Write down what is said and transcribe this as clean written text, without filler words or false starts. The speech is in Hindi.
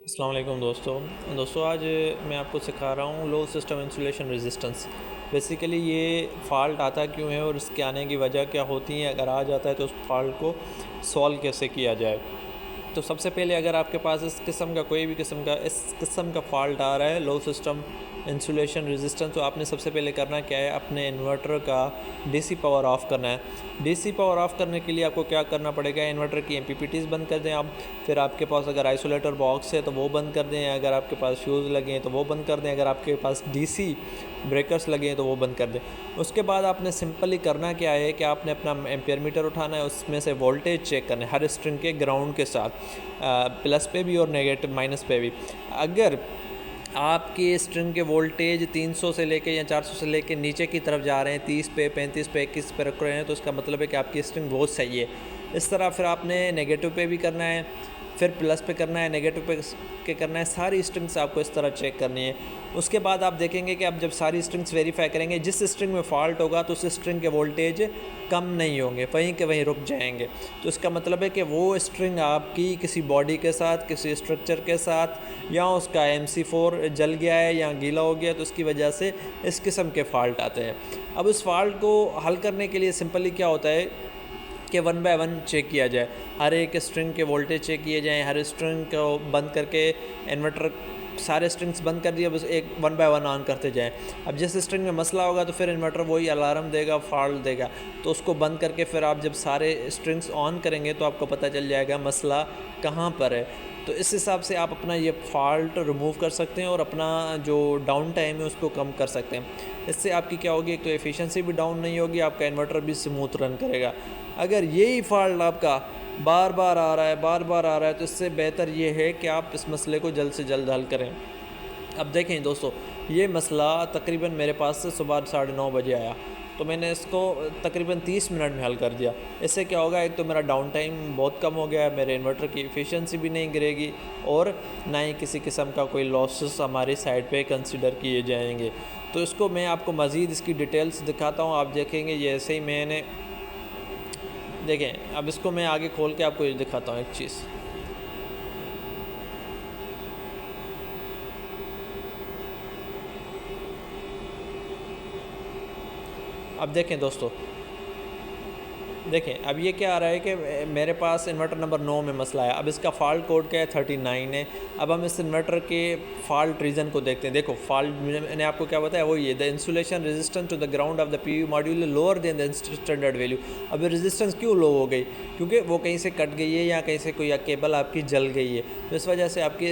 अस्सलाम वालेकुम दोस्तों आज मैं आपको सिखा रहा हूँ लो सिस्टम इंसुलेशन रेजिस्टेंस। बेसिकली ये फ़ॉल्ट आता क्यों है और इसके आने की वजह क्या होती है, अगर आ जाता है तो उस फॉल्ट को सॉल्व कैसे किया जाए। तो सबसे पहले अगर आपके पास इस किस्म का कोई भी इस किस्म का फॉल्ट आ रहा है लो सिस्टम इंसुलेशन रेजिस्टेंस, तो आपने सबसे पहले करना क्या है, अपने इन्वर्टर का डीसी पावर ऑफ़ करना है। डीसी पावर ऑफ़ करने के लिए आपको क्या करना पड़ेगा, इन्वर्टर की एमपीपीटीज़ बंद कर दें आप। फिर आपके पास अगर आइसोलेटर बॉक्स है तो वो बंद कर दें, अगर आपके पास फ्यूज़ लगे हैं तो वो बंद कर दें, अगर आपके पास डीसी ब्रेकर्स लगे हैं तो वो बंद कर दें। उसके बाद आपने सिंपली करना क्या है कि आपने अपना एम्पियर मीटर उठाना है, उसमें से वोल्टेज चेक करना है हर स्ट्रिंग के ग्राउंड के साथ, प्लस पे भी और नेगेटिव माइनस पे भी। अगर आपकी स्ट्रिंग के वोल्टेज 300 से लेके या 400 से लेके नीचे की तरफ जा रहे हैं, 30 पे, 35 पे, 21 पे रख रहे हैं, तो इसका मतलब है कि आपकी स्ट्रिंग बहुत सही है। इस तरह फिर आपने नेगेटिव पे भी करना है, फिर प्लस पे करना है, नेगेटिव पे करना है। सारी स्ट्रिंग्स आपको इस तरह चेक करनी है। उसके बाद आप देखेंगे कि आप जब सारी स्ट्रिंग्स वेरीफाई करेंगे, जिस स्ट्रिंग में फ़ॉल्ट होगा तो उस स्ट्रिंग के वोल्टेज कम नहीं होंगे, वहीं के वहीं रुक जाएंगे। तो इसका मतलब है कि वो स्ट्रिंग आपकी किसी बॉडी के साथ, किसी स्ट्रक्चर के साथ, या उसका MC4 जल गया है या गीला हो गया, तो उसकी वजह से इस किस्म के फ़ॉल्ट आते हैं। अब इस फॉल्ट को हल करने के लिए सिंपली क्या होता है कि 1 बाय 1 चेक किया जाए, हर एक स्ट्रिंग के वोल्टेज चेक किए जाएँ, हर स्ट्रिंग को बंद करके इन्वर्टर सारे स्ट्रिंग्स बंद कर दिए, बस एक 1 बाय 1 ऑन करते जाएँ। अब जिस स्ट्रिंग में मसला होगा तो फिर इन्वर्टर वही अलार्म देगा, फॉल्ट देगा, तो उसको बंद करके फिर आप जब सारे स्ट्रिंग्स ऑन करेंगे तो आपको पता चल जाएगा मसला कहाँ पर है। तो इस हिसाब से आप अपना ये फॉल्ट रिमूव कर सकते हैं और अपना जो डाउन टाइम है उसको कम कर सकते हैं। इससे आपकी क्या होगी, एक तो एफिशिएंसी भी डाउन नहीं होगी, आपका इन्वर्टर भी स्मूथ रन करेगा। अगर यही फॉल्ट आपका बार बार आ रहा है, तो इससे बेहतर ये है कि आप इस मसले को जल्द से जल्द हल करें। अब देखें दोस्तों, ये मसला तकरीबन मेरे पास से सुबह 9:30 बजे आया, तो मैंने इसको तकरीबन 30 मिनट में हल कर दिया। इससे क्या होगा, एक तो मेरा डाउन टाइम बहुत कम हो गया है, मेरे इन्वर्टर की एफिशिएंसी भी नहीं गिरेगी और ना ही किसी किस्म का कोई लॉसेस हमारी साइड पे कंसिडर किए जाएंगे। तो इसको मैं आपको मज़ीद इसकी डिटेल्स दिखाता हूँ, आप देखेंगे ये ऐसे ही मैंने देखें। अब इसको मैं आगे खोल के आपको ये दिखाता हूँ एक चीज़। अब देखें दोस्तों, देखें अब ये क्या आ रहा है कि मेरे पास इन्वर्टर नंबर 9 में मसला है। अब इसका फ़ॉल्ट कोड क्या है, 39 है। अब हम इस इन्वर्टर के फ़ॉल्ट रीज़न को देखते हैं। देखो फ़ॉल्ट मैंने आपको क्या बताया, वो ये the insulation resistance to the ground of the PV module lower than the standard value. अब रेजिस्टेंस क्यों लो हो गई, क्योंकि वो कहीं से कट गई है या कहीं से कोई केबल आपकी जल गई है, तो इस वजह से आपकी